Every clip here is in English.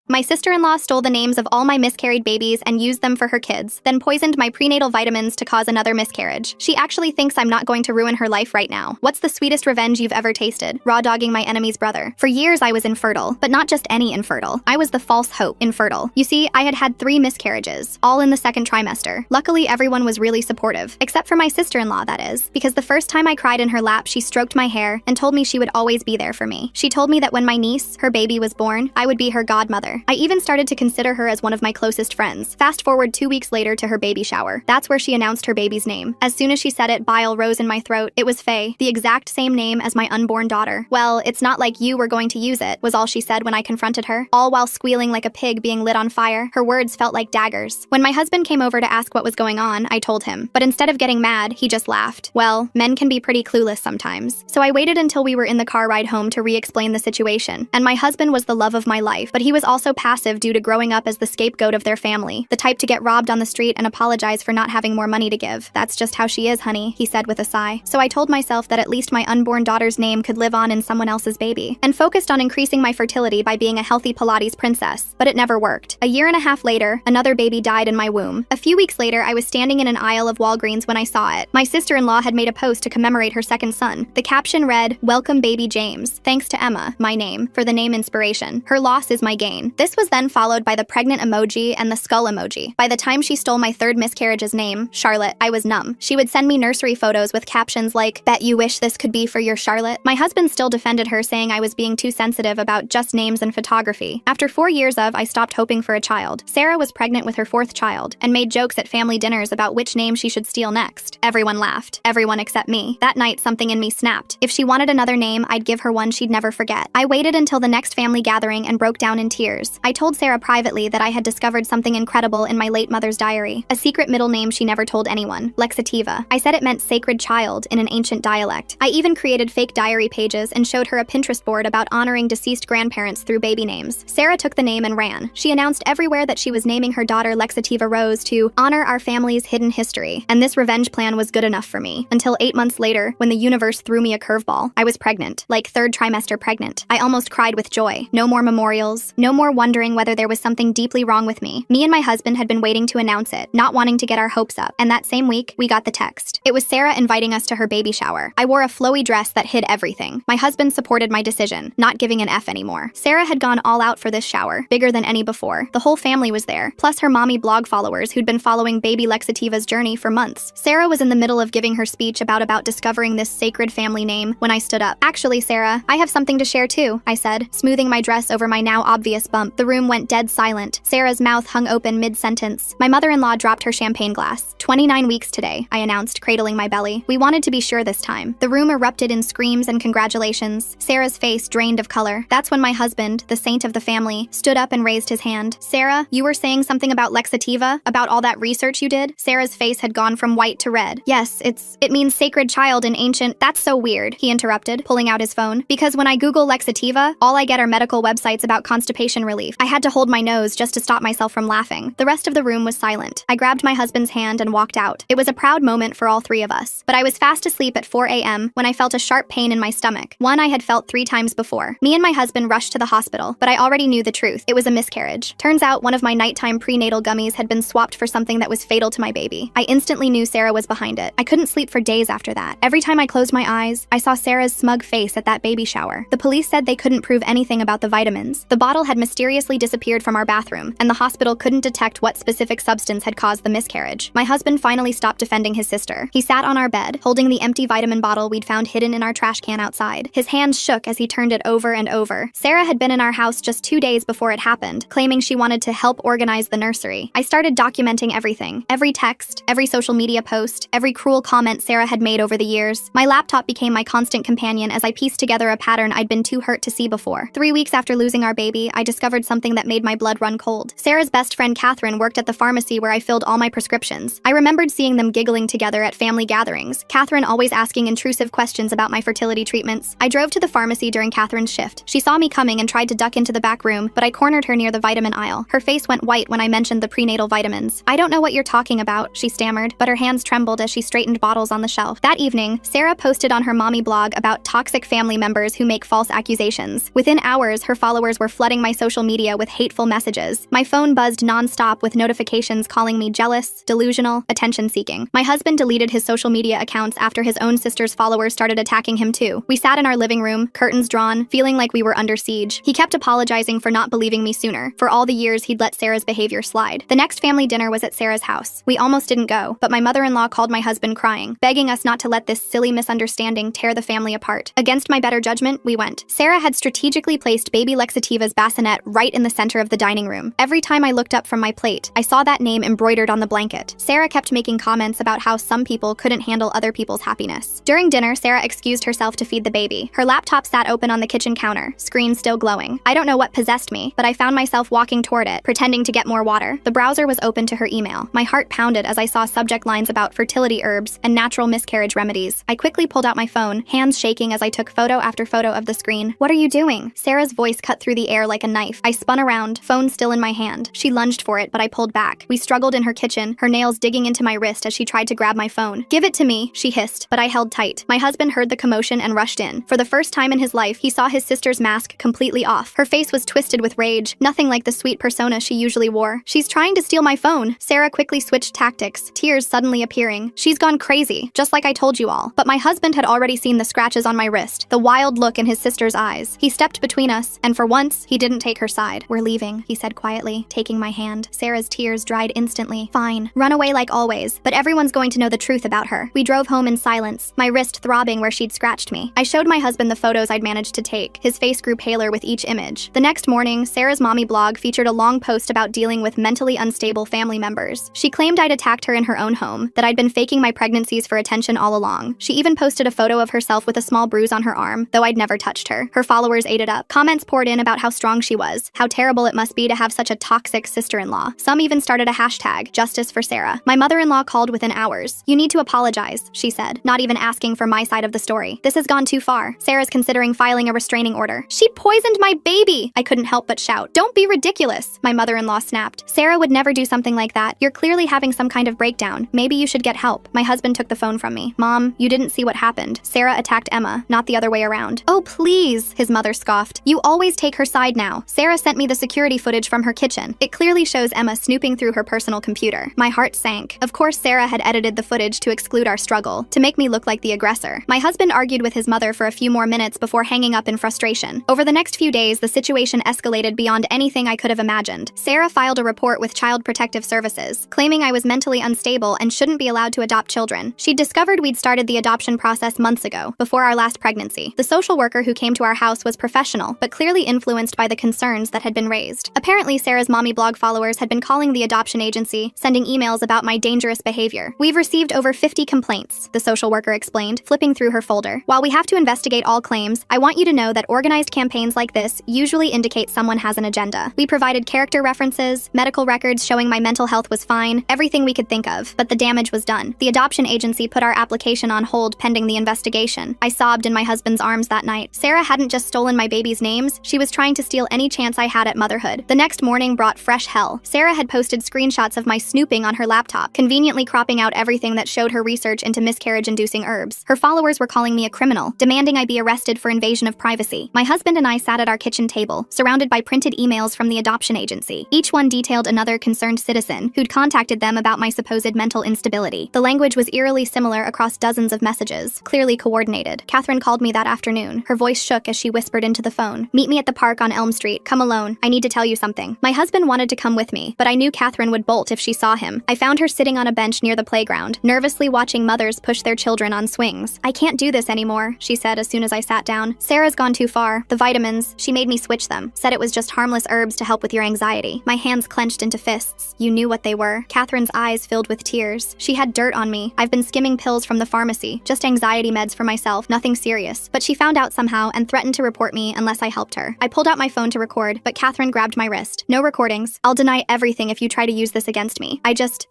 My sister-in-law stole the names of all my miscarried babies and used them for her kids, then poisoned my prenatal vitamins to cause another miscarriage. She actually thinks I'm not going to ruin her life right now. What's the sweetest revenge you've ever tasted? Raw dogging my enemy's brother. For years, I was infertile, but not just any infertile. I was the false hope infertile. You see, I had 3 miscarriages, all in the second trimester. Luckily, everyone was really supportive, except for my sister-in-law, that is, because the first time I cried in her lap, she stroked my hair and told me she would always be there for me. She told me that when my niece, her baby, was born, I would be her godmother. I even started to consider her as one of my closest friends. Fast forward 2 weeks later to her baby shower. That's where she announced her baby's name. As soon as she said it, bile rose in my throat. It was Faye, the exact same name as my unborn daughter. Well, it's not like you were going to use it, was all she said when I confronted her, all while squealing like a pig being lit on fire. Her words felt like daggers. When my husband came over to ask what was going on, I told him. But instead of getting mad, he just laughed. Well, men can be pretty clueless sometimes. So I waited until we were in the car ride home to re-explain the situation. And my husband was the love of my life, but he was also passive due to growing up as the scapegoat of their family, the type to get robbed on the street and apologize for not having more money to give. That's just how she is, honey, he said with a sigh. So I told myself that at least my unborn daughter's name could live on in someone else's baby, and focused on increasing my fertility by being a healthy Pilates princess. But it never worked. A year and a half later, another baby died in my womb. A few weeks later, I was standing in an aisle of Walgreens when I saw it. My sister-in-law had made a post to commemorate her second son. The caption read, "Welcome baby James. Thanks to Emma, my name, for the name inspiration. Her loss is my gain." This was then followed by the pregnant emoji and the skull emoji. By the time she stole my third miscarriage's name, Charlotte, I was numb. She would send me nursery photos with captions like, "Bet you wish this could be for your Charlotte." My husband still defended her, saying I was being too sensitive about just names and photography. After 4 years I stopped hoping for a child. Sarah was pregnant with her 4th child and made jokes at family dinners about which name she should steal next. Everyone laughed. Everyone except me. That night, something in me snapped. If she wanted another name, I'd give her one she'd never forget. I waited until the next family gathering and broke down in tears. I told Sarah privately that I had discovered something incredible in my late mother's diary, a secret middle name she never told anyone, Lexativa. I said it meant sacred child in an ancient dialect. I even created fake diary pages and showed her a Pinterest board about honoring deceased grandparents through baby names. Sarah took the name and ran. She announced everywhere that she was naming her daughter Lexativa Rose to honor our family's hidden history. And this revenge plan was good enough for me. Until 8 months later, when the universe threw me a curveball. I was pregnant, like 3rd trimester pregnant. I almost cried with joy. No more memorials. No more wondering whether there was something deeply wrong with me. Me and my husband had been waiting to announce it, not wanting to get our hopes up. And that same week, we got the text. It was Sarah inviting us to her baby shower. I wore a flowy dress that hid everything. My husband supported my decision, not giving an F anymore. Sarah had gone all out for this shower, bigger than any before. The whole family was there, plus her mommy blog followers who'd been following baby Lexativa's journey for months. Sarah was in the middle of giving her speech about discovering this sacred family name when I stood up. "Actually, Sarah, I have something to share too," I said, smoothing my dress over my now obvious bump. The room went dead silent. Sarah's mouth hung open mid-sentence. My mother-in-law dropped her champagne glass. 29 weeks today, I announced, cradling my belly. We wanted to be sure this time. The room erupted in screams and congratulations. Sarah's face drained of color. That's when my husband, the saint of the family, stood up and raised his hand. "Sarah, you were saying something about Lexativa? About all that research you did?" Sarah's face had gone from white to red. "Yes, it means sacred child in ancient—" "That's so weird," he interrupted, pulling out his phone. "Because when I Google Lexativa, all I get are medical websites about constipation relief." I had to hold my nose just to stop myself from laughing. The rest of the room was silent. I grabbed my husband's hand and walked out. It was a proud moment for all 3 of us. But I was fast asleep at 4 a.m. when I felt a sharp pain in my stomach, one I had felt 3 times before. Me and my husband rushed to the hospital, but I already knew the truth. It was a miscarriage. Turns out one of my nighttime prenatal gummies had been swapped for something that was fatal to my baby. I instantly knew Sarah was behind it. I couldn't sleep for days after that. Every time I closed my eyes, I saw Sarah's smug face at that baby shower. The police said they couldn't prove anything about the vitamins. The bottle had mysteriously disappeared from our bathroom, and the hospital couldn't detect what specific substance had caused the miscarriage. My husband finally stopped defending his sister. He sat on our bed, holding the empty vitamin bottle we'd found hidden in our trash can outside. His hands shook as he turned it over and over. Sarah had been in our house just 2 days before it happened, claiming she wanted to help organize the nursery. I started documenting everything. Every text, every social media post, every cruel comment Sarah had made over the years. My laptop became my constant companion as I pieced together a pattern I'd been too hurt to see before. 3 weeks after losing our baby, I discovered something that made my blood run cold. Sarah's best friend Catherine worked at the pharmacy where I filled all my prescriptions. I remembered seeing them giggling together at family gatherings, Catherine always asking intrusive questions about my fertility treatments. I drove to the pharmacy during Catherine's shift. She saw me coming and tried to duck into the back room, but I cornered her near the vitamin aisle. Her face went white when I mentioned the prenatal vitamins. "I don't know what you're talking about," she stammered, but her hands trembled as she straightened bottles on the shelf. That evening, Sarah posted on her mommy blog about toxic family members who make false accusations. Within hours, her followers were flooding my social social media with hateful messages. My phone buzzed nonstop with notifications calling me jealous, delusional, attention-seeking. My husband deleted his social media accounts after his own sister's followers started attacking him too. We sat in our living room, curtains drawn, feeling like we were under siege. He kept apologizing for not believing me sooner, for all the years he'd let Sarah's behavior slide. The next family dinner was at Sarah's house. We almost didn't go, but my mother-in-law called my husband crying, begging us not to let this silly misunderstanding tear the family apart. Against my better judgment, we went. Sarah had strategically placed baby Lexativa's bassinet right in the center of the dining room. Every time I looked up from my plate, I saw that name embroidered on the blanket. Sarah kept making comments about how some people couldn't handle other people's happiness. During dinner, Sarah excused herself to feed the baby. Her laptop sat open on the kitchen counter, screen still glowing. I don't know what possessed me, but I found myself walking toward it, pretending to get more water. The browser was open to her email. My heart pounded as I saw subject lines about fertility herbs and natural miscarriage remedies. I quickly pulled out my phone, hands shaking as I took photo after photo of the screen. "What are you doing?" Sarah's voice cut through the air like a knife. I spun around, phone still in my hand. She lunged for it, but I pulled back. We struggled in her kitchen, her nails digging into my wrist as she tried to grab my phone. "Give it to me," she hissed, but I held tight. My husband heard the commotion and rushed in. For the first time in his life, he saw his sister's mask completely off. Her face was twisted with rage, nothing like the sweet persona she usually wore. "She's trying to steal my phone." Sarah quickly switched tactics, tears suddenly appearing. "She's gone crazy, just like I told you all." But my husband had already seen the scratches on my wrist, the wild look in his sister's eyes. He stepped between us, and for once, he didn't take her side. "We're leaving," he said quietly, taking my hand. Sarah's tears dried instantly. "Fine. Run away like always, but everyone's going to know the truth about her." We drove home in silence, my wrist throbbing where she'd scratched me. I showed my husband the photos I'd managed to take. His face grew paler with each image. The next morning, Sarah's mommy blog featured a long post about dealing with mentally unstable family members. She claimed I'd attacked her in her own home, that I'd been faking my pregnancies for attention all along. She even posted a photo of herself with a small bruise on her arm, though I'd never touched her. Her followers ate it up. Comments poured in about how strong she was, how terrible it must be to have such a toxic sister-in-law. Some even started a hashtag, Justice for Sarah. My mother-in-law called within hours. "You need to apologize," she said, not even asking for my side of the story. "This has gone too far. Sarah's considering filing a restraining order." "She poisoned my baby!" I couldn't help but shout. "Don't be ridiculous," my mother-in-law snapped. "Sarah would never do something like that. You're clearly having some kind of breakdown. Maybe you should get help." My husband took the phone from me. "Mom, you didn't see what happened. Sarah attacked Emma, not the other way around." "Oh, please," his mother scoffed. "You always take her side now. Sarah sent me the security footage from her kitchen. It clearly shows Emma snooping through her personal computer." My heart sank. Of course, Sarah had edited the footage to exclude our struggle, to make me look like the aggressor. My husband argued with his mother for a few more minutes before hanging up in frustration. Over the next few days, the situation escalated beyond anything I could have imagined. Sarah filed a report with Child Protective Services, claiming I was mentally unstable and shouldn't be allowed to adopt children. She'd discovered we'd started the adoption process months ago, before our last pregnancy. The social worker who came to our house was professional, but clearly influenced by the concerns that had been raised. Apparently, Sarah's mommy blog followers had been calling the adoption agency, sending emails about my dangerous behavior. "We've received over 50 complaints," the social worker explained, flipping through her folder. "While we have to investigate all claims, I want you to know that organized campaigns like this usually indicate someone has an agenda. We provided character references, medical records showing my mental health was fine, everything we could think of, but the damage was done. The adoption agency put our application on hold pending the investigation." I sobbed in my husband's arms that night. Sarah hadn't just stolen my baby's names, she was trying to steal any chance I had at motherhood. The next morning brought fresh hell. Sarah had posted screenshots of my snooping on her laptop, conveniently cropping out everything that showed her research into miscarriage-inducing herbs. Her followers were calling me a criminal, demanding I be arrested for invasion of privacy. My husband and I sat at our kitchen table, surrounded by printed emails from the adoption agency. Each one detailed another concerned citizen who'd contacted them about my supposed mental instability. The language was eerily similar across dozens of messages, clearly coordinated. Catherine called me that afternoon. Her voice shook as she whispered into the phone. "Meet me at the park on Elm Street. Come alone. I need to tell you something." My husband wanted to come with me, but I knew Catherine would bolt if she saw him. I found her sitting on a bench near the playground, nervously watching mothers push their children on swings. "I can't do this anymore," she said as soon as I sat down. "Sarah's gone too far. The vitamins, she made me switch them. Said it was just harmless herbs to help with your anxiety." My hands clenched into fists. "You knew what they were." Catherine's eyes filled with tears. "She had dirt on me. I've been skimming pills from the pharmacy, just anxiety meds for myself, nothing serious. But she found out somehow and threatened to report me unless I helped her." I pulled out my phone to record, but Catherine grabbed my wrist. "No recordings. I'll deny everything if you try to use this against me.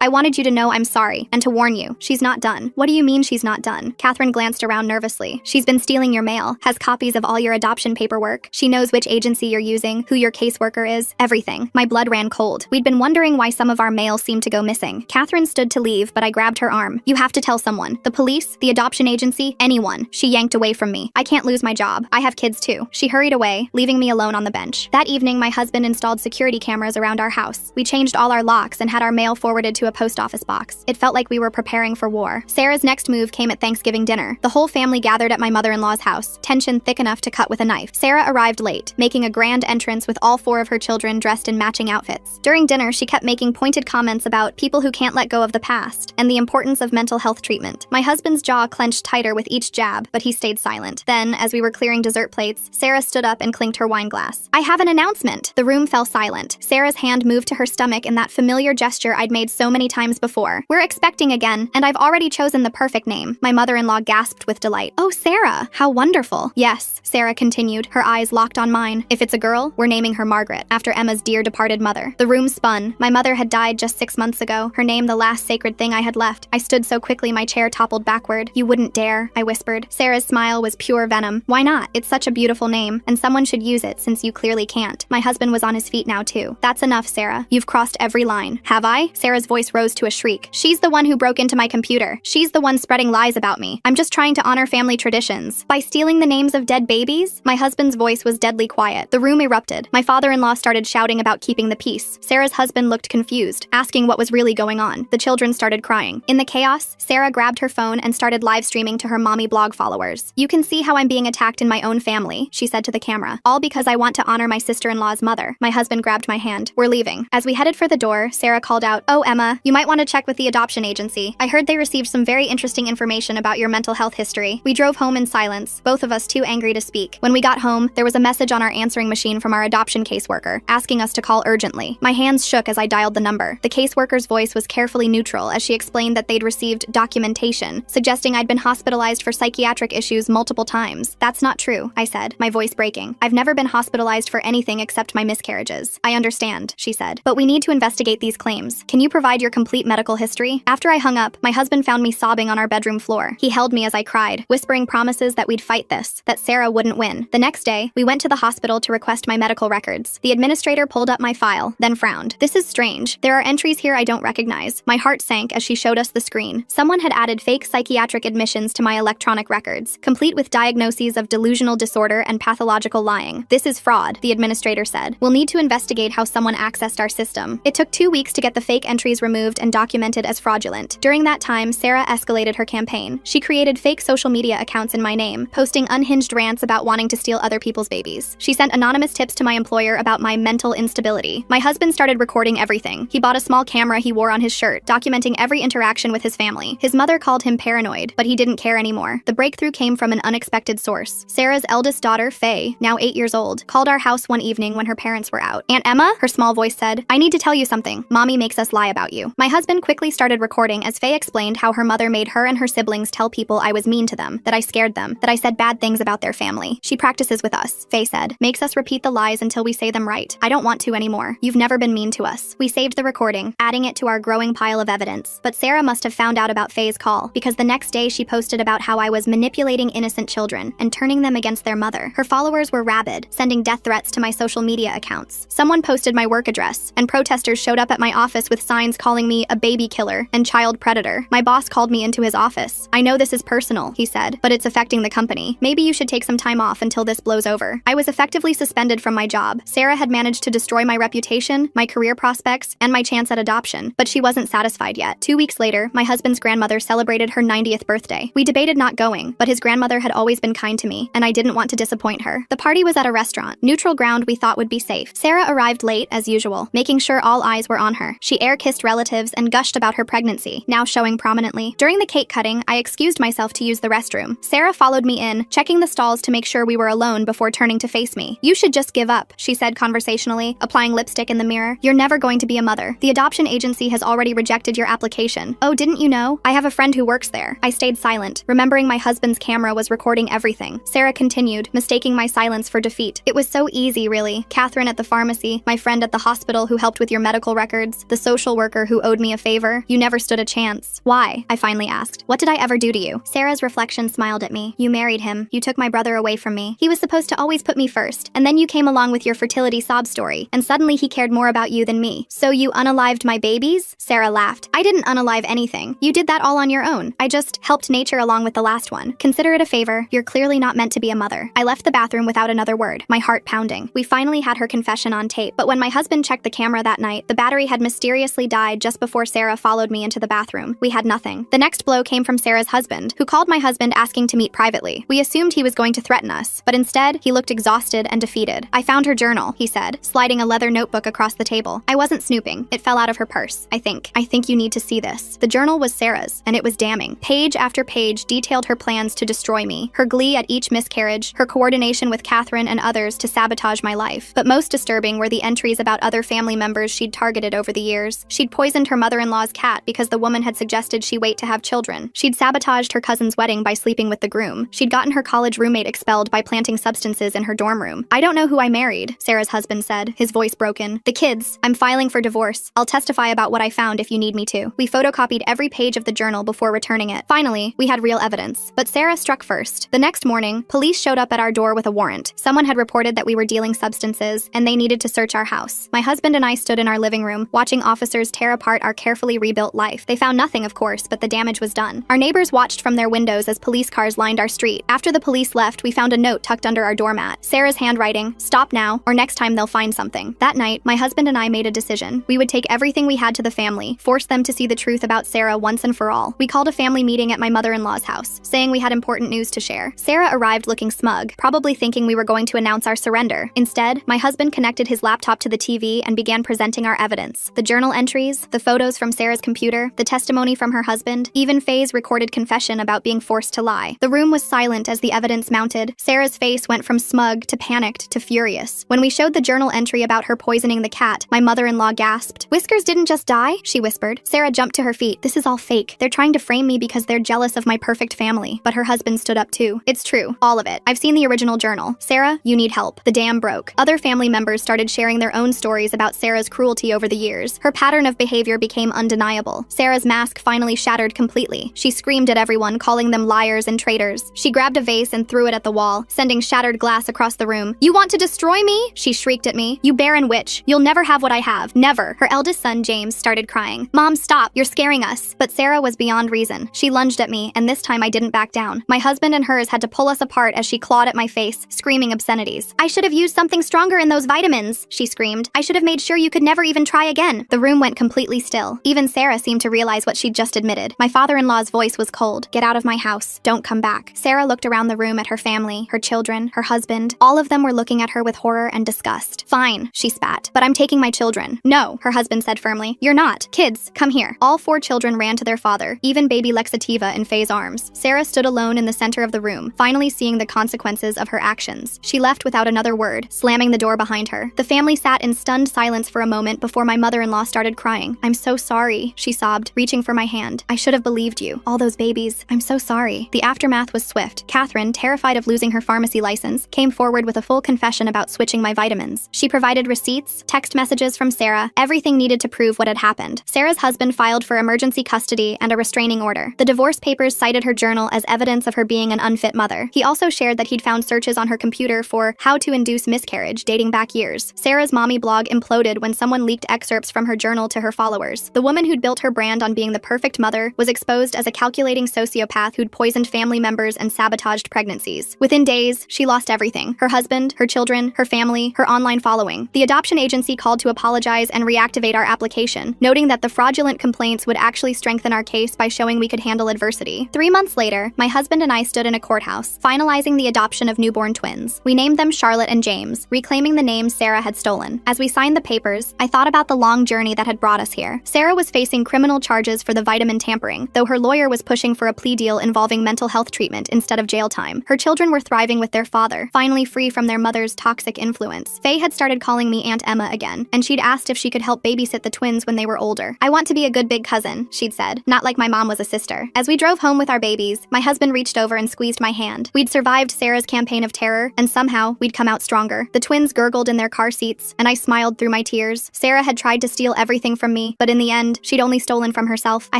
I wanted you to know I'm sorry, and to warn you, she's not done." "What do you mean she's not done?" Catherine glanced around nervously. "She's been stealing your mail, has copies of all your adoption paperwork. She knows which agency you're using, who your caseworker is, everything." My blood ran cold. We'd been wondering why some of our mail seemed to go missing. Catherine stood to leave, but I grabbed her arm. "You have to tell someone. The police, the adoption agency, anyone." She yanked away from me. "I can't lose my job. I have kids too." She hurried away, leaving me alone on the bench. That evening, my husband installed security cameras around our house. We changed all our locks and had our mail forwarded to a post office box. It felt like we were preparing for war. Sarah's next move came at Thanksgiving dinner. The whole family gathered at my mother-in-law's house, tension thick enough to cut with a knife. Sarah arrived late, making a grand entrance with all 4 of her children dressed in matching outfits. During dinner, she kept making pointed comments about people who can't let go of the past and the importance of mental health treatment. My husband's jaw clenched tighter with each jab, but he stayed silent. Then, as we were clearing dessert plates, Sarah stood up and clinked her wine glass. "I have an announcement." The room fell silent. Sarah's hand moved to her stomach in that familiar gesture I'd made so many times before. "We're expecting again, and I've already chosen the perfect name." My mother-in-law gasped with delight. "Oh, Sarah, how wonderful." "Yes," Sarah continued, her eyes locked on mine. "If it's a girl, we're naming her Margaret, after Emma's dear departed mother." The room spun. My mother had died just 6 months ago, her name the last sacred thing I had left. I stood so quickly my chair toppled backward. "You wouldn't dare," I whispered. Sarah's smile was pure venom. "Why not? It's such a beautiful name, and someone should use it since you clearly can't." My husband was on his feet now too. "That's enough, Sarah. You've crossed every line." "Have I?" Sarah's voice rose to a shriek. "She's the one who broke into my computer. She's the one spreading lies about me. I'm just trying to honor family traditions. By stealing the names of dead babies?" My husband's voice was deadly quiet. The room erupted. My father-in-law started shouting about keeping the peace. Sarah's husband looked confused, asking what was really going on. The children started crying. In the chaos, Sarah grabbed her phone and started live streaming to her mommy blog followers. "You can see how I'm being attacked in my own family," she said to the camera. "All because I want to honor my sister-in-law's mother." My husband grabbed my hand. "We're leaving." As we headed for the door, Sarah called out, "Oh, Emma, you might want to check with the adoption agency. I heard they received some very interesting information about your mental health history." We drove home in silence, both of us too angry to speak. When we got home, there was a message on our answering machine from our adoption caseworker, asking us to call urgently. My hands shook as I dialed the number. The caseworker's voice was carefully neutral as she explained that they'd received documentation, suggesting I'd been hospitalized for psychiatric issues multiple times. "That's not true," I said, my voice breaking. "I've never been hospitalized for anything except my miscarriages." "I understand," she said, "but we need to investigate these claims. Can you provide your complete medical history?" After I hung up, my husband found me sobbing on our bedroom floor. He held me as I cried, whispering promises that we'd fight this, that Sarah wouldn't win. The next day, we went to the hospital to request my medical records. The administrator pulled up my file, then frowned. "This is strange. There are entries here I don't recognize." My heart sank as she showed us the screen. Someone had added fake psychiatric admissions to my electronic records, complete with diagnoses of delusional disorder and pathological lying. "This is fraud," the administrator said. "We'll need to investigate how someone accessed our system." It took 2 weeks to get the fake entries removed and documented as fraudulent. During that time, Sarah escalated her campaign. She created fake social media accounts in my name, posting unhinged rants about wanting to steal other people's babies. She sent anonymous tips to my employer about my mental instability. My husband started recording everything. He bought a small camera he wore on his shirt, documenting every interaction with his family. His mother called him paranoid, but he didn't care anymore. The breakthrough came from an unexpected source. Sarah's eldest daughter, Faye, now 8 years old, called our house one evening when her parents were out. "Aunt Emma," her small voice said, "I need to tell you something. Mommy makes us lie about you." My husband quickly started recording as Faye explained how her mother made her and her siblings tell people I was mean to them, that I scared them, that I said bad things about their family. "She practices with us," Faye said, "makes us repeat the lies until we say them right. I don't want to anymore. You've never been mean to us." We saved the recording, adding it to our growing pile of evidence. But Sarah must have found out about Faye's call, because the next day she posted about how I was manipulating innocent children and turning them against their mother. Her followers were rabid, sending death threats to my social media accounts. Someone posted my work address, and protesters showed up at my office with signs calling me a baby killer and child predator. My boss called me into his office. "I know this is personal," he said, "but it's affecting the company. Maybe you should take some time off until this blows over." I was effectively suspended from my job. Sarah had managed to destroy my reputation, my career prospects, and my chance at adoption, but she wasn't satisfied yet. 2 weeks later, my husband's grandmother celebrated her 90th birthday. We debated not going, but his grandmother had always been kind to me, and I didn't want to disappoint her. The party was at a restaurant, neutral ground we thought would be safe. Sarah arrived late, as usual, making sure all eyes were on her. She air-kissed relatives and gushed about her pregnancy, now showing prominently. During the cake cutting, I excused myself to use the restroom. Sarah followed me in, checking the stalls to make sure we were alone before turning to face me. "You should just give up," she said conversationally, applying lipstick in the mirror. "You're never going to be a mother. The adoption agency has already rejected your application." "Oh, didn't you know? I have a friend who works there." I stayed silent, remembering my husband's camera was recording everything. Sarah continued, mistaking my silence for defeat. "It was so easy, really. Catherine at the pharmacy, my friend at the hospital who helped with your medical records, the social worker who owed me a favor. You never stood a chance." "Why?" I finally asked. "What did I ever do to you?" Sarah's reflection smiled at me. "You married him. You took my brother away from me. He was supposed to always put me first, and then you came along with your fertility sob story, and suddenly he cared more about you than me. So you unalived my babies?" Sarah laughed. "I didn't unalive anything. You did that all on your own. I just helped nature along with the last one. Consider it a favor. You're clearly not meant to be a mother." I left the bathroom without another word, my heart pounding. everything. We finally had her confession on tape, but when my husband checked the camera that night, the battery had mysteriously died just before Sarah followed me into the bathroom. We had nothing. The next blow came from Sarah's husband, who called my husband asking to meet privately. We assumed he was going to threaten us, but instead, he looked exhausted and defeated. "I found her journal," he said, sliding a leather notebook across the table. "I wasn't snooping. It fell out of her purse. I think you need to see this." The journal was Sarah's, and it was damning. Page after page detailed her plans to destroy me, her glee at each miscarriage, her coordination with Catherine and others to sabotage my life. But most disturbing were the entries about other family members she'd targeted over the years. She'd poisoned her mother-in-law's cat because the woman had suggested she wait to have children. She'd sabotaged her cousin's wedding by sleeping with the groom. She'd gotten her college roommate expelled by planting substances in her dorm room. "I don't know who I married," Sarah's husband said, his voice broken. "The kids. I'm filing for divorce. I'll testify about what I found if you need me to." We photocopied every page of the journal before returning it. Finally, we had real evidence. But Sarah struck first. The next morning, police showed up at our door with a warrant. Someone had reported that we were dealing substances, and they needed to search our house. My husband and I stood in our living room, watching officers tear apart our carefully rebuilt life. They found nothing, of course, but the damage was done. Our neighbors watched from their windows as police cars lined our street. After the police left, we found a note tucked under our doormat. Sarah's handwriting: "Stop now, or next time they'll find something." That night, my husband and I made a decision. We would take everything we had to the family, force them to see the truth about Sarah once and for all. We called a family meeting at my mother-in-law's house, saying we had important news to share. Sarah arrived looking smug, probably thinking we were going to announce our surrender. Instead, my husband connected his laptop to the TV and began presenting our evidence. The journal entries, the photos from Sarah's computer, the testimony from her husband, even Faye's recorded confession about being forced to lie. The room was silent as the evidence mounted. Sarah's face went from smug to panicked to furious. When we showed the journal entry about her poisoning the cat, my mother-in-law gasped. "Whiskers didn't just die," she whispered. Sarah jumped to her feet. "This is all fake. They're trying to frame me because they're jealous of my perfect family." But her husband stood up too. "It's true. All of it. I've seen the original journal. Sarah, you need help." The dam broke. Other family members started sharing their own stories about Sarah's cruelty over the years. Her pattern of behavior became undeniable. Sarah's mask finally shattered completely. She screamed at everyone, calling them liars and traitors. She grabbed a vase and threw it at the wall, sending shattered glass across the room. "You want to destroy me?" she shrieked at me. "You barren witch. You'll never have what I have. Never." Her eldest son, James, started crying. "Mom, stop. You're scaring us." But Sarah was beyond reason. She lunged at me, and this time I didn't back down. My husband and hers had to pull us apart as she clawed at my face, screaming obscenities. "I should have used something stronger in those vitamins," she screamed. "I should have made sure you could never even try again." The room went completely still. Even Sarah seemed to realize what she'd just admitted. My father-in-law's voice was cold. "Get out of my house. Don't come back." Sarah looked around the room at her family, her children, her husband. All of them were looking at her with horror and disgust. "Fine," she spat, "but I'm taking my children." "No," her husband said firmly. "You're not. Kids, come here." All 4 children ran to their father, even baby Lexativa in Faye's arms. Sarah stood alone in the center of the room, finally seeing the consequences of her actions. She left without another word, slamming the door behind her. The family sat in stunned silence for a moment before my mother-in-law started crying. "I'm so sorry," she sobbed, reaching for my hand. "I should have believed you. All those babies. I'm so sorry." The aftermath was swift. Catherine, terrified of losing her pharmacy license, came forward with a full confession about switching my vitamins. She provided receipts, text messages from Sarah, everything needed to prove what had happened. Sarah's husband filed for emergency custody and a restraining order. The divorce papers cited her journal as evidence of her being an unfit mother. He also shared that he'd found searches on her computer for how to induce miscarriage dating back years. Sarah's mommy blog imploded when someone leaked excerpts from her journal to her followers. The woman who'd built her brand on being the perfect mother was exposed as a calculating sociopath who'd poisoned family members and sabotaged pregnancies. Within days, she lost everything: her husband, her children, her family, her online following. The adoption agency called to apologize and reactivate our application, noting that the fraudulent complaints would actually strengthen our case by showing we could handle adversity. 3 months later, my husband and I stood in a courthouse, finalizing the adoption of newborn twins. We named them Charlotte and James, reclaiming the names Sarah had stolen. As we signed the papers, I thought about the long journey that had brought us here. Sarah was facing criminal charges for the vitamin tampering, though her lawyer was pushing for a plea deal involving mental health treatment instead of jail time. Her children were thriving with their father, finally free from their mother's toxic influence. Faye had started calling me Aunt Emma again, and she'd asked if she could help babysit the twins when they were older. "I want to be a good big cousin," she'd said, "not like my mom was a sister." As we drove home with our babies, my husband reached over and squeezed my hand. We'd survived Sarah's campaign of terror, and somehow we'd come out stronger. The twins gurgled in their car seats, and I smiled through my tears. Sarah had tried to steal everything from me, but in the end, she'd only stolen from herself. I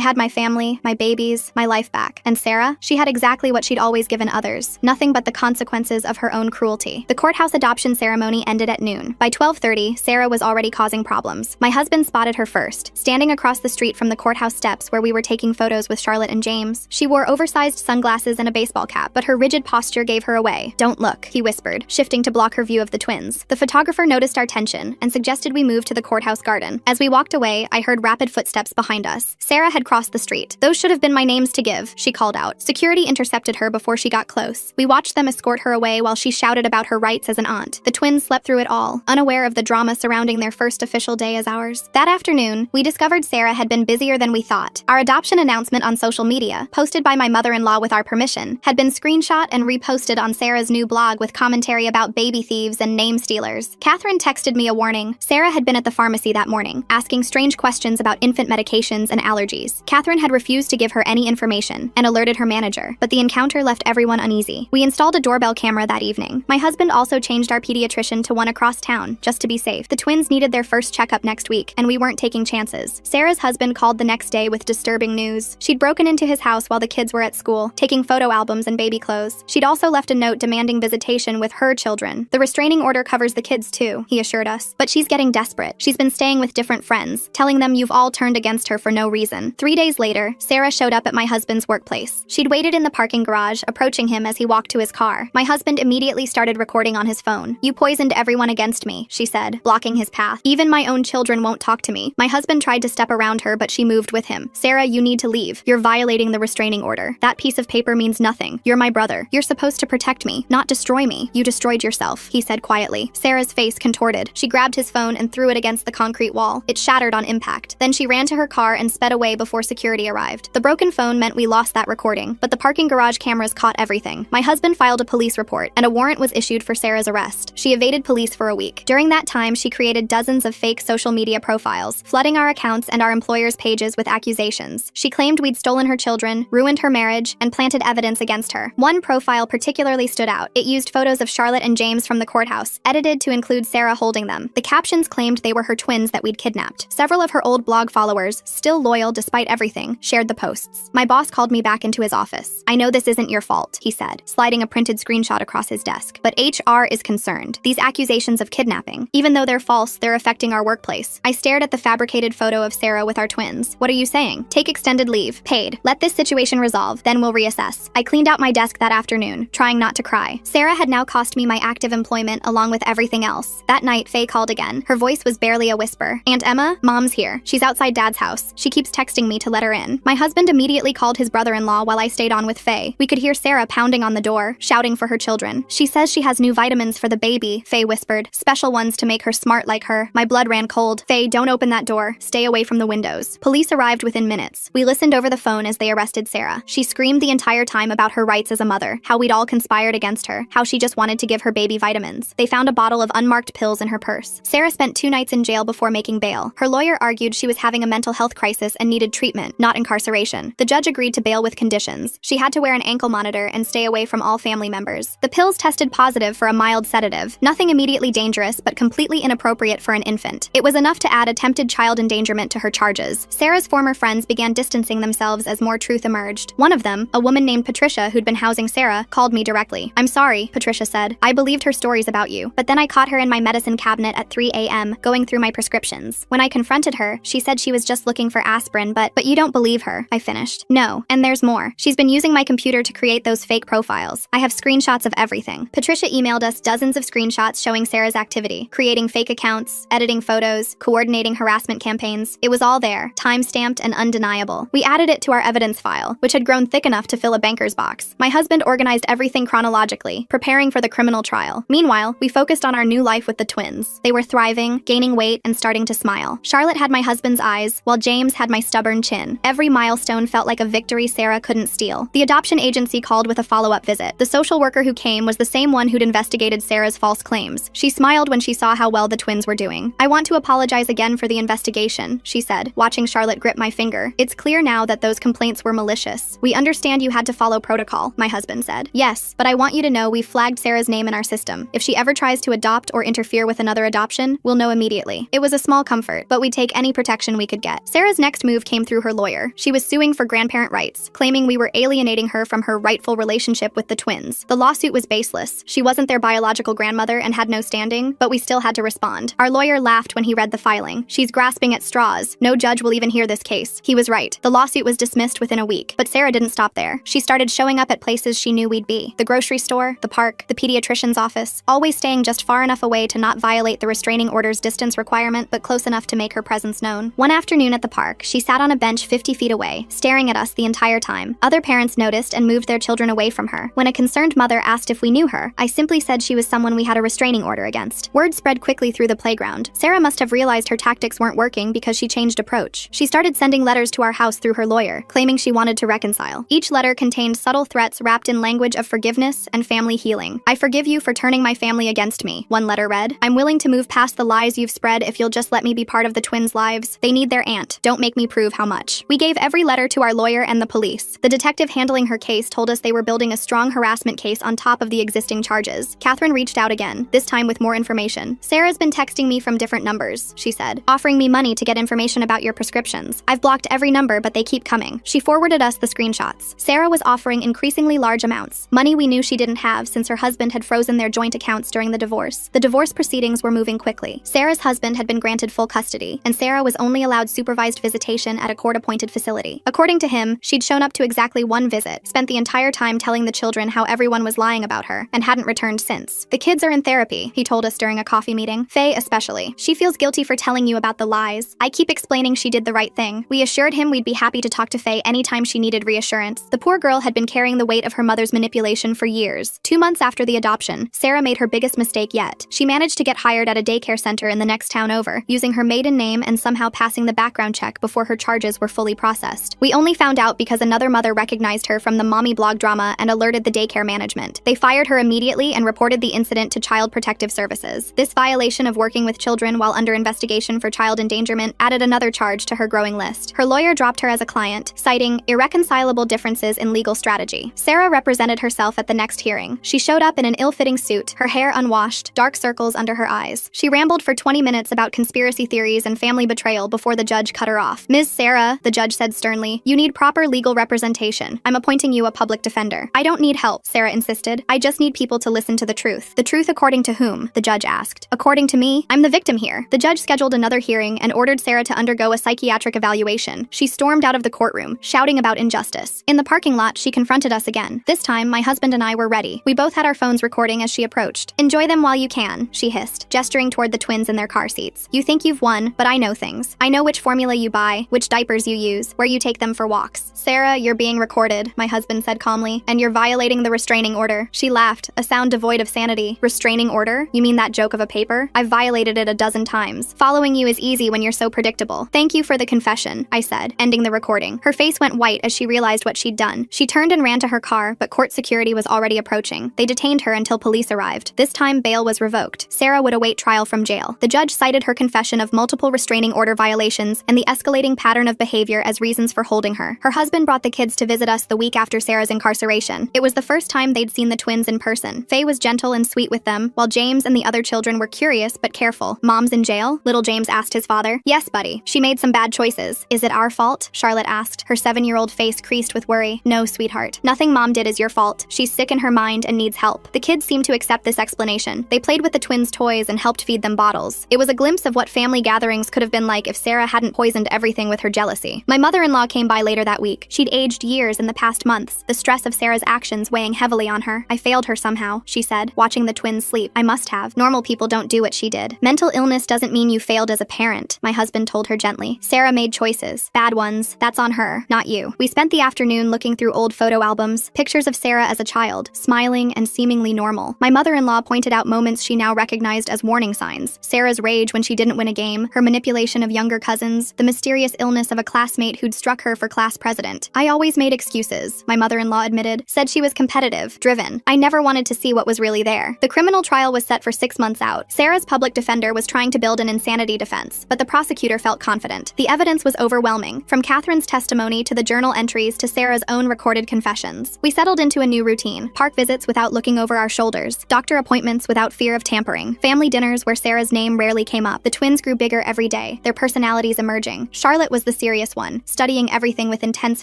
had my family, my babies, my life back. And Sarah? She had exactly what she'd always given others: nothing but the consequences of her own cruelty. The courthouse adoption ceremony ended at noon. By 12:30, Sarah was already causing problems. My husband spotted her first, standing across the street from the courthouse steps where we were taking photos with Charlotte and James. She wore oversized sunglasses and a baseball cap, but her rigid posture gave her away. "Don't look," he whispered, shifting to block her view view of the twins. The photographer noticed our tension and suggested we move to the courthouse garden. As we walked away, I heard rapid footsteps behind us. Sarah had crossed the street. "Those should have been my names to give," she called out. Security intercepted her before she got close. We watched them escort her away while she shouted about her rights as an aunt. The twins slept through it all, unaware of the drama surrounding their first official day as ours. That afternoon, we discovered Sarah had been busier than we thought. Our adoption announcement on social media, posted by my mother-in-law with our permission, had been screenshot and reposted on Sarah's new blog with commentary about baby thieves and name stealers. Catherine texted me a warning. Sarah had been at the pharmacy that morning, asking strange questions about infant medications and allergies. Catherine had refused to give her any information and alerted her manager, but the encounter left everyone uneasy. We installed a doorbell camera that evening. My husband also changed our pediatrician to one across town, just to be safe. The twins needed their first checkup next week, and we weren't taking chances. Sarah's husband called the next day with disturbing news. She'd broken into his house while the kids were at school, taking photo albums and baby clothes. She'd also left a note demanding visitation with her children. "The restraining order covers the kids too," he assured us. "But she's getting desperate. She's been staying with different friends, telling them you've all turned against her for no reason." 3 days later, Sarah showed up at my husband's workplace. She'd waited in the parking garage, approaching him as he walked to his car. My husband immediately started recording on his phone. "You poisoned everyone against me," she said, blocking his path. "Even my own children won't talk to me." My husband tried to step around her, but she moved with him. "Sarah, you need to leave. You're violating the restraining order. That piece of paper means nothing. You're my brother. You're supposed to protect me, not destroy me. You destroyed yourself," he said quietly. Sarah's face contorted. She grabbed his phone and threw it against the concrete wall. It shattered on impact. Then she ran to her car and sped away before security arrived. The broken phone meant we lost that recording, but the parking garage cameras caught everything. My husband filed a police report, and a warrant was issued for Sarah's arrest. She evaded police for a week. During that time, she created dozens of fake social media profiles, flooding our accounts and our employers' pages with accusations. She claimed we'd stolen her children, ruined her marriage, and planted evidence against her. One profile particularly stood out. It used photos of Charlotte and James from the courthouse, edited to include Sarah holding them. The captions claimed they were her twins that we'd kidnapped. Several of her old blog followers, still loyal despite everything, shared the posts. My boss called me back into his office. "I know this isn't your fault," he said, sliding a printed screenshot across his desk. "But HR is concerned. These accusations of kidnapping, even though they're false, they're affecting our workplace." I stared at the fabricated photo of Sarah with our twins. "What are you saying? Take extended leave. Paid. Let this situation resolve, then we'll reassess." I cleaned out my desk that afternoon, trying not to cry. Sarah had now cost me my active employment along with everything else. That night, Faye called again. Her voice was barely a whisper. "Aunt Emma, Mom's here. She's outside Dad's house. She keeps texting me to let her in." My husband immediately called his brother-in-law while I stayed on with Faye. We could hear Sarah pounding on the door, shouting for her children. "She says she has new vitamins for the baby," Faye whispered. "Special ones to make her smart like her." My blood ran cold. "Faye, don't open that door. Stay away from the windows." Police arrived within minutes. We listened over the phone as they arrested Sarah. She screamed the entire time about her rights as a mother, how we'd all conspired against her, how she just wanted to give her baby vitamins. They found a bottle of unmarked pills in her purse. Sarah spent 2 nights in jail before making bail. Her lawyer argued she was having a mental health crisis and needed treatment, not incarceration. The judge agreed to bail with conditions. She had to wear an ankle monitor and stay away from all family members. The pills tested positive for a mild sedative, nothing immediately dangerous but completely inappropriate for an infant. It was enough to add attempted child endangerment to her charges. Sarah's former friends began distancing themselves as more truth emerged. One of them, a woman named Patricia who'd been housing Sarah, called me directly. "I'm sorry," Patricia said. "I believed her stories about you, but then I caught her in my medicine cabinet at 3 a.m. going through my prescriptions. When I confronted her, she said she was just looking for aspirin, but you don't believe her," I finished. "No, and there's more. She's been using my computer to create those fake profiles. I have screenshots of everything." Patricia emailed us dozens of screenshots showing Sarah's activity, creating fake accounts, editing photos, coordinating harassment campaigns. It was all there, time-stamped and undeniable. We added it to our evidence file, which had grown thick enough to fill a banker's box. My husband organized everything chronologically, preparing for the criminal trial. Meanwhile, we focused on our new life with the twins. They were thriving, gaining weight, and starting to smile. Charlotte had my husband's eyes, while James had my stubborn chin. Every milestone felt like a victory Sarah couldn't steal. The adoption agency called with a follow-up visit. The social worker who came was the same one who'd investigated Sarah's false claims. She smiled when she saw how well the twins were doing. "I want to apologize again for the investigation," she said, watching Charlotte grip my finger. "It's clear now that those complaints were malicious. We understand you had to follow protocol," my husband said. "Yes, but I want you to know we've flagged Sarah's name in our system. If she ever tries to adopt or interfere with another adoption, we'll know immediately." It was a small comfort, but we'd take any protection we could get. Sarah's next move came through her lawyer. She was suing for grandparent rights, claiming we were alienating her from her rightful relationship with the twins. The lawsuit was baseless. She wasn't their biological grandmother and had no standing, but we still had to respond. Our lawyer laughed when he read the filing. "She's grasping at straws. No judge will even hear this case." He was right. The lawsuit was dismissed within a week, but Sarah didn't stop there. She started showing up at places she knew we'd be: the grocery store, the park, the pediatrician's office. close, always staying just far enough away to not violate the restraining order's distance requirement, but close enough to make her presence known. One afternoon at the park, she sat on a bench 50 feet away, staring at us the entire time. Other parents noticed and moved their children away from her. When a concerned mother asked if we knew her, I simply said she was someone we had a restraining order against. Word spread quickly through the playground. Sarah must have realized her tactics weren't working because she changed approach. She started sending letters to our house through her lawyer, claiming she wanted to reconcile. Each letter contained subtle threats wrapped in language of forgiveness and family healing. "I forgive you for turning my family against me," one letter read. "I'm willing to move past the lies you've spread if you'll just let me be part of the twins' lives. They need their aunt. Don't make me prove how much." We gave every letter to our lawyer and the police. The detective handling her case told us they were building a strong harassment case on top of the existing charges. Catherine reached out again, this time with more information. "Sarah's been texting me from different numbers," she said, "offering me money to get information about your prescriptions. I've blocked every number, but they keep coming." She forwarded us the screenshots. Sarah was offering increasingly large amounts, money we knew she didn't have since her husband had frozen their joint accounts during the divorce. The divorce proceedings were moving quickly. Sarah's husband had been granted full custody, and Sarah was only allowed supervised visitation at a court-appointed facility. According to him, she'd shown up to exactly one visit, spent the entire time telling the children how everyone was lying about her, and hadn't returned since. "The kids are in therapy," he told us during a coffee meeting. "Faye especially. She feels guilty for telling you about the lies. I keep explaining she did the right thing." We assured him we'd be happy to talk to Faye anytime she needed reassurance. The poor girl had been carrying the weight of her mother's manipulation for years. 2 months after the adoption, Sarah made her biggest mistake yet. She managed to get hired at a daycare center in the next town over, using her maiden name and somehow passing the background check before her charges were fully processed. We only found out because another mother recognized her from the mommy blog drama and alerted the daycare management. They fired her immediately and reported the incident to Child Protective Services. This violation of working with children while under investigation for child endangerment added another charge to her growing list. Her lawyer dropped her as a client, citing irreconcilable differences in legal strategy. Sarah represented herself at the next hearing. She showed up in an ill-fitting suit, her hair unwashed, dark circles under her eyes. She rambled for 20 minutes about conspiracy theories and family betrayal before the judge cut her off. "Ms. Sarah," the judge said sternly, "you need proper legal representation. I'm appointing you a public defender." "I don't need help," Sarah insisted. "I just need people to listen to the truth." "The truth according to whom?" the judge asked. "According to me. I'm the victim here." The judge scheduled another hearing and ordered Sarah to undergo a psychiatric evaluation. She stormed out of the courtroom, shouting about injustice. In the parking lot, she confronted us again. This time, my husband and I were ready. We both had our phones recording as she approached. "Enjoy them while you can," she hissed, gesturing toward the twins in their car seats. "You think you've won, but I know things. I know which formula you buy, which diapers you use, where you take them for walks." "Sarah, you're being recorded," my husband said calmly, "and you're violating the restraining order." She laughed, a sound devoid of sanity. "Restraining order? You mean that joke of a paper? I've violated it a dozen times. Following you is easy when you're so predictable." "Thank you for the confession," I said, ending the recording. Her face went white as she realized what she'd done. She turned and ran to her car, but court security was already approaching. They detained her until police arrived. This time, bail was revoked. Sarah would await trial from jail. The judge cited her confession of multiple restraining order violations and the escalating pattern of behavior as reasons for holding her. Her husband brought the kids to visit us the week after Sarah's incarceration. It was the first time they'd seen the twins in person. Faye was gentle and sweet with them, while James and the other children were curious but careful. "Mom's in jail?" little James asked his father. "Yes, buddy. She made some bad choices." "Is it our fault?" Charlotte asked, her 7-year-old face creased with worry. "No, sweetheart. Nothing Mom did is your fault. She's sick in her mind and needs help." The kids seemed to accept this explanation. They played with the twins' toys and helped feed them bottles. It was a glimpse of what family gatherings could have been like if Sarah hadn't poisoned everything with her jealousy. My mother-in-law came by later that week. She'd aged years in the past months, the stress of Sarah's actions weighing heavily on her. "I failed her somehow," she said, watching the twins sleep. "I must have. Normal people don't do what she did." "Mental illness doesn't mean you failed as a parent," my husband told her gently. "Sarah made choices. Bad ones. That's on her, not you." We spent the afternoon looking through old photo albums, pictures of Sarah as a child, smiling and seemingly normal. My mother-in-law pointed out moments she now recognized as warning signs. Sarah's rage when she didn't win a game, her manipulation of younger cousins, the mysterious illness of a classmate who'd struck her for class president. "I always made excuses," my mother-in-law admitted. "Said she was competitive, driven. I never wanted to see what was really there." The criminal trial was set for 6 months out. Sarah's public defender was trying to build an insanity defense, but the prosecutor felt confident. The evidence was overwhelming, from Catherine's testimony to the journal entries to Sarah's own recorded confessions. We settled into a new routine: park visits without looking over our shoulders, doctor appointments without fear of tampering, family dinners where Sarah's name rarely came up. The twins grew bigger every day, their personalities emerging. Charlotte was the serious one, studying everything with intense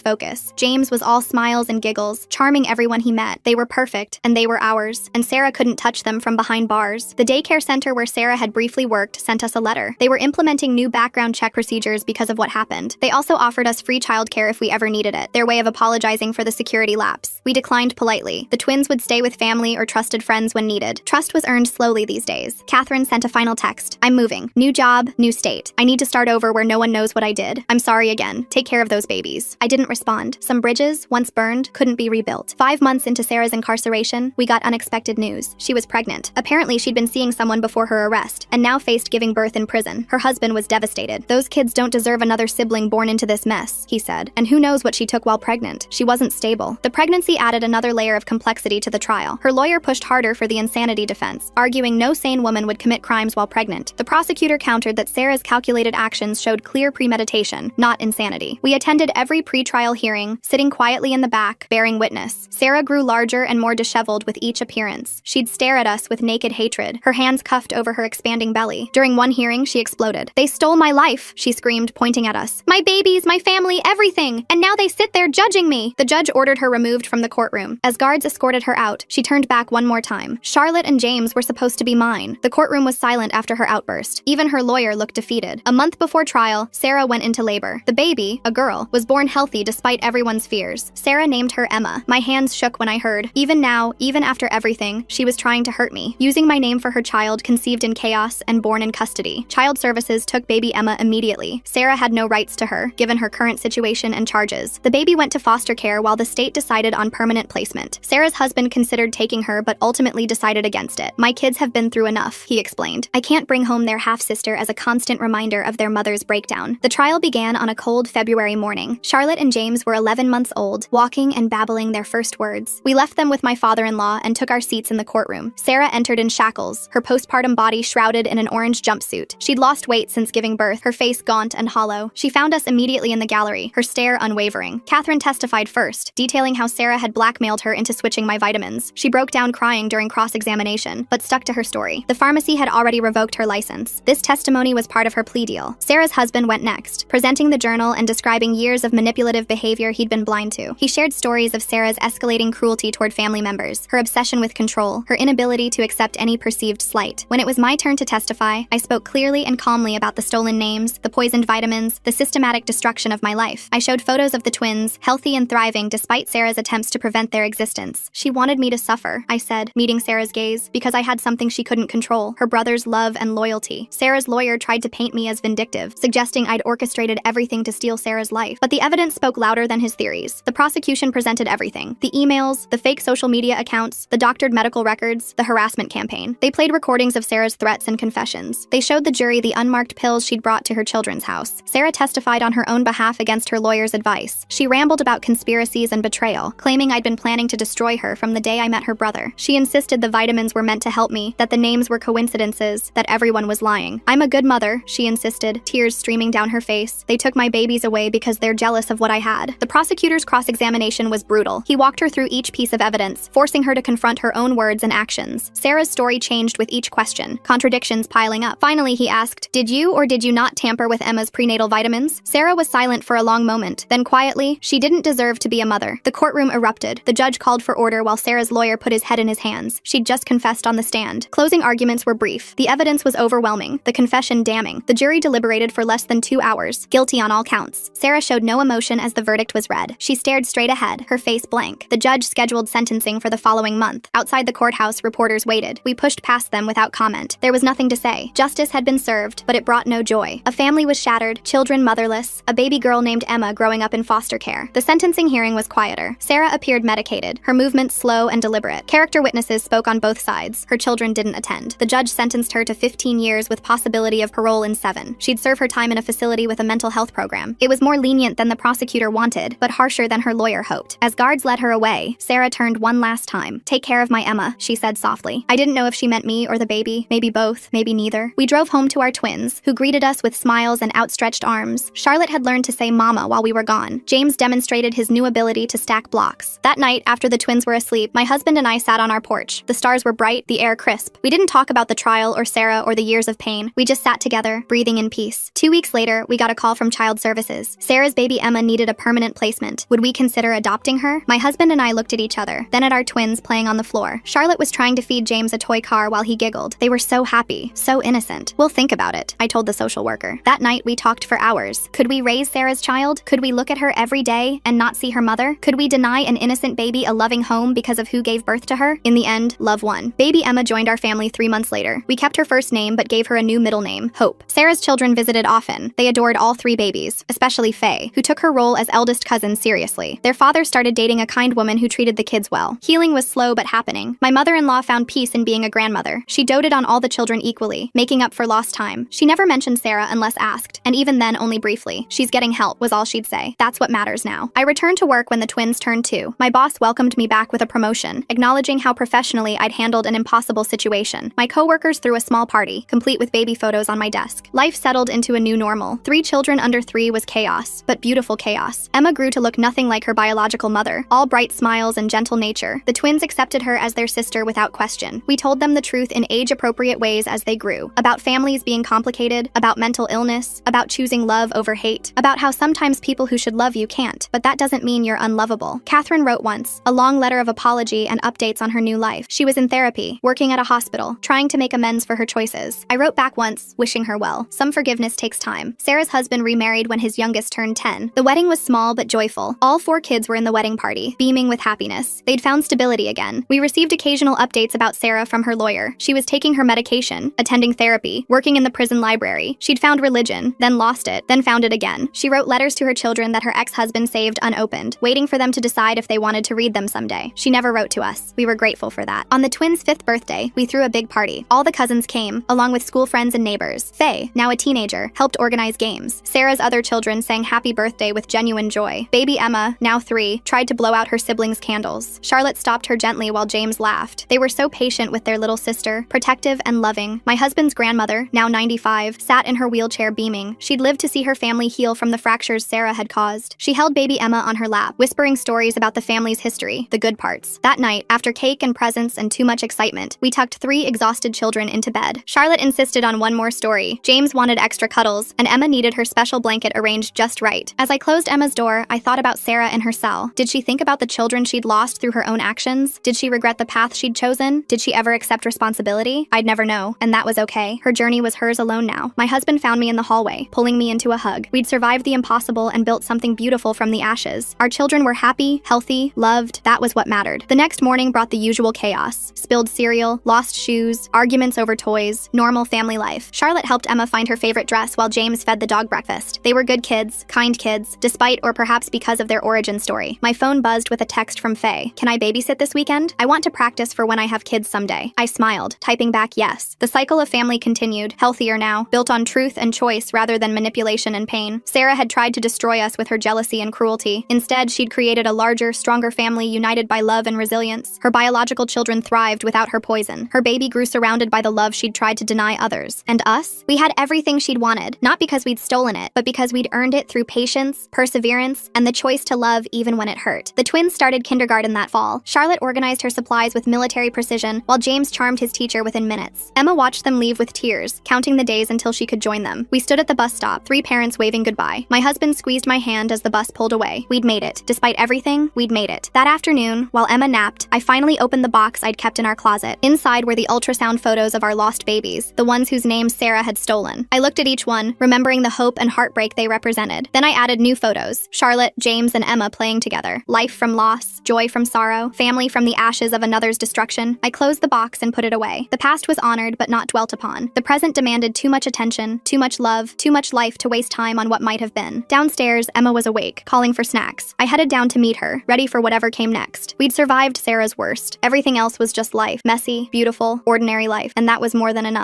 focus. James was all smiles and giggles, charming everyone he met. They were perfect, and they were ours, and Sarah couldn't touch them from behind bars. The daycare center where Sarah had briefly worked sent us a letter. They were implementing new background check procedures because of what happened. They also offered us free childcare if we ever needed it, their way of apologizing for the security lapse. We declined politely. The twins would stay with family or trusted friends when everyone needed. Trust was earned slowly these days. Catherine sent a final text. I'm moving. New job, new state. I need to start over where no one knows what I did. I'm sorry again. Take care of those babies. I didn't respond. Some bridges, once burned, couldn't be rebuilt. 5 months into Sarah's incarceration, we got unexpected news. She was pregnant. Apparently, she'd been seeing someone before her arrest, and now faced giving birth in prison. Her husband was devastated. Those kids don't deserve another sibling born into this mess, he said. And who knows what she took while pregnant? She wasn't stable. The pregnancy added another layer of complexity to the trial. Her lawyer pushed harder for the insanity defense, arguing no sane woman would commit crimes while pregnant. The prosecutor countered that Sarah's calculated actions showed clear premeditation, not insanity. We attended every pre-trial hearing, sitting quietly in the back, bearing witness. Sarah grew larger and more disheveled with each appearance. She'd stare at us with naked hatred, her hands cuffed over her expanding belly. During one hearing, she exploded. "They stole my life," she screamed, pointing at us. "My babies, my family, everything! And now they sit there judging me!" The judge ordered her removed from the courtroom. As guards escorted her out, she turned back one more time. "Charlotte and James were supposed to be mine." The courtroom was silent after her outburst. Even her lawyer looked defeated. A month before trial, Sarah went into labor. The baby, a girl, was born healthy despite everyone's fears. Sarah named her Emma. My hands shook when I heard. Even now, even after everything, she was trying to hurt me, using my name for her child conceived in chaos and born in custody. Child Services took baby Emma immediately. Sarah had no rights to her, given her current situation and charges. The baby went to foster care while the state decided on permanent placement. Sarah's husband considered taking her but ultimately decided against it. "My kids have been through enough," he explained. "I can't bring home their half-sister as a constant reminder of their mother's breakdown." The trial began on a cold February morning. Charlotte and James were 11 months old, walking and babbling their first words. We left them with my father-in-law and took our seats in the courtroom. Sarah entered in shackles, her postpartum body shrouded in an orange jumpsuit. She'd lost weight since giving birth, her face gaunt and hollow. She found us immediately in the gallery, her stare unwavering. Catherine testified first, detailing how Sarah had blackmailed her into switching my vitamins. She broke down crying during cross-examination, but stuck to her story. The pharmacy had already revoked her license. This testimony was part of her plea deal. Sarah's husband went next, presenting the journal and describing years of manipulative behavior he'd been blind to. He shared stories of Sarah's escalating cruelty toward family members, her obsession with control, her inability to accept any perceived slight. When it was my turn to testify, I spoke clearly and calmly about the stolen names, the poisoned vitamins, the systematic destruction of my life. I showed photos of the twins, healthy and thriving despite Sarah's attempts to prevent their existence. She wanted me to suffer, I said, meeting Sarah's gaze, because I had something she couldn't control, her brother's love and loyalty. Sarah's lawyer tried to paint me as vindictive, suggesting I'd orchestrated everything to steal Sarah's life. But the evidence spoke louder than his theories. The prosecution presented everything: the emails, the fake social media accounts, the doctored medical records, the harassment campaign. They played recordings of Sarah's threats and confessions. They showed the jury the unmarked pills she'd brought to her children's house. Sarah testified on her own behalf against her lawyer's advice. She rambled about conspiracies and betrayal, claiming I'd been planning to destroy her from the day I met her brother. She insisted the vitamins were meant to help me, that the names were coincidences, that everyone was lying. "I'm a good mother," she insisted, tears streaming down her face. "They took my babies away because they're jealous of what I had." The prosecutor's cross-examination was brutal. He walked her through each piece of evidence, forcing her to confront her own words and actions. Sarah's story changed with each question, contradictions piling up. Finally, he asked, "Did you or did you not tamper with Emma's prenatal vitamins?" Sarah was silent for a long moment. Then quietly, "She didn't deserve to be a mother." The courtroom erupted. The judge called for order while Sarah's lawyer put his head in his hands. She'd just confessed on the stand. Closing arguments were brief. The evidence was overwhelming, the confession damning. The jury deliberated for less than 2 hours, guilty on all counts. Sarah showed no emotion as the verdict was read. She stared straight ahead, her face blank. The judge scheduled sentencing for the following month. Outside the courthouse, reporters waited. We pushed past them without comment. There was nothing to say. Justice had been served, but it brought no joy. A family was shattered, children motherless, a baby girl named Emma growing up in foster care. The sentencing hearing was quieter. Sarah appeared medicated, her movements slow and deliberate. Character witnesses spoke on both sides. Her children didn't attend. The judge sentenced her to 15 years with possibility of parole in 7. She'd serve her time in a facility with a mental health program. It was more lenient than the prosecutor wanted, but harsher than her lawyer hoped. As guards led her away, Sarah turned one last time. "Take care of my Emma," she said softly. I didn't know if she meant me or the baby, maybe both, maybe neither. We drove home to our twins, who greeted us with smiles and outstretched arms. Charlotte had learned to say mama while we were gone. James demonstrated his new ability to stack blocks. That night, after the twins were asleep, my husband and I sat on our porch. The stars were bright, the air crisp. We didn't talk about the trial or Sarah or the years of pain. We just sat together, breathing in peace. 2 weeks later, we got a call from Child Services. Sarah's baby Emma needed a permanent placement. Would we consider adopting her? My husband and I looked at each other, then at our twins playing on the floor. Charlotte was trying to feed James a toy car while he giggled. They were so happy, so innocent. "We'll think about it," I told the social worker. That night, we talked for hours. Could we raise Sarah's child? Could we look at her every day and not see her mother? Could we deny an innocent baby a loving home because of who gave birth to her? In the end, end. Love one. Baby Emma joined our family 3 months later. We kept her first name but gave her a new middle name, Hope. Sarah's children visited often. They adored all 3 babies, especially Faye, who took her role as eldest cousin seriously. Their father started dating a kind woman who treated the kids well. Healing was slow but happening. My mother-in-law found peace in being a grandmother. She doted on all the children equally, making up for lost time. She never mentioned Sarah unless asked, and even then only briefly. She's getting help, was all she'd say. That's what matters now. I returned to work when the twins turned 2. My boss welcomed me back with a promotion, acknowledging how professionally I'd handled an impossible situation. My coworkers threw a small party, complete with baby photos on my desk. Life settled into a new normal. 3 children under 3 was chaos, but beautiful chaos. Emma grew to look nothing like her biological mother, all bright smiles and gentle nature. The twins accepted her as their sister without question. We told them the truth in age-appropriate ways as they grew, about families being complicated, about mental illness, about choosing love over hate, about how sometimes people who should love you can't, but that doesn't mean you're unlovable. Catherine wrote once, a long letter of apology and updates on her new life. She was in therapy, working at a hospital, trying to make amends for her choices. I wrote back once, wishing her well. Some forgiveness takes time. Sarah's husband remarried when his youngest turned 10. The wedding was small but joyful. All 4 kids were in the wedding party, beaming with happiness. They'd found stability again. We received occasional updates about Sarah from her lawyer. She was taking her medication, attending therapy, working in the prison library. She'd found religion, then lost it, then found it again. She wrote letters to her children that her ex-husband saved unopened, waiting for them to decide if they wanted to read them someday. She never wrote to us. We were grateful for that. On the twins' 5th birthday, we threw a big party. All the cousins came, along with school friends and neighbors. Faye, now a teenager, helped organize games. Sarah's other children sang happy birthday with genuine joy. Baby Emma, now 3, tried to blow out her siblings' candles. Charlotte stopped her gently while James laughed. They were so patient with their little sister, protective and loving. My husband's grandmother, now 95, sat in her wheelchair beaming. She'd lived to see her family heal from the fractures Sarah had caused. She held baby Emma on her lap, whispering stories about the family's history, the good parts. That night, after cake and presents and too much excitement, we tucked 3 exhausted children into bed. Charlotte insisted on one more story. James wanted extra cuddles, and Emma needed her special blanket arranged just right. As I closed Emma's door, I thought about Sarah in her cell. Did she think about the children she'd lost through her own actions? Did she regret the path she'd chosen? Did she ever accept responsibility? I'd never know, and that was okay. Her journey was hers alone now. My husband found me in the hallway, pulling me into a hug. We'd survived the impossible and built something beautiful from the ashes. Our children were happy, healthy, loved. That was what mattered. The next morning brought the usual chaos. Spilled cereal, lost shoes, arguments over toys, normal family life. Charlotte helped Emma find her favorite dress while James fed the dog breakfast. They were good kids, kind kids, despite or perhaps because of their origin story. My phone buzzed with a text from Faye. Can I babysit this weekend? I want to practice for when I have kids someday. I smiled, typing back yes. The cycle of family continued, healthier now, built on truth and choice rather than manipulation and pain. Sarah had tried to destroy us with her jealousy and cruelty. Instead, she'd created a larger, stronger family united by love and resilience. Her biological children thrived without her poison. Her baby grew surrounded by the love she'd tried to deny others. And us? We had everything she'd wanted, not because we'd stolen it, but because we'd earned it through patience, perseverance, and the choice to love even when it hurt. The twins started kindergarten that fall. Charlotte organized her supplies with military precision, while James charmed his teacher within minutes. Emma watched them leave with tears, counting the days until she could join them. We stood at the bus stop, 3 parents waving goodbye. My husband squeezed my hand as the bus pulled away. We'd made it. Despite everything, we'd made it. That afternoon, while Emma napped, I finally opened the box I'd kept in our closet. Inside were the ultrasound photos of our lost babies, the ones whose names Sarah had stolen. I looked at each one, remembering the hope and heartbreak they represented. Then I added new photos: Charlotte, James, and Emma playing together. Life from loss, joy from sorrow, family from the ashes of another's destruction. I closed the box and put it away. The past was honored but not dwelt upon. The present demanded too much attention, too much love, too much life to waste time on what might have been. Downstairs, Emma was awake, calling for snacks. I headed down to meet her, ready for whatever came next. We'd survived Sarah's worst. Everything else was just life. Messy, beautiful, ordinary life. And that was more than enough.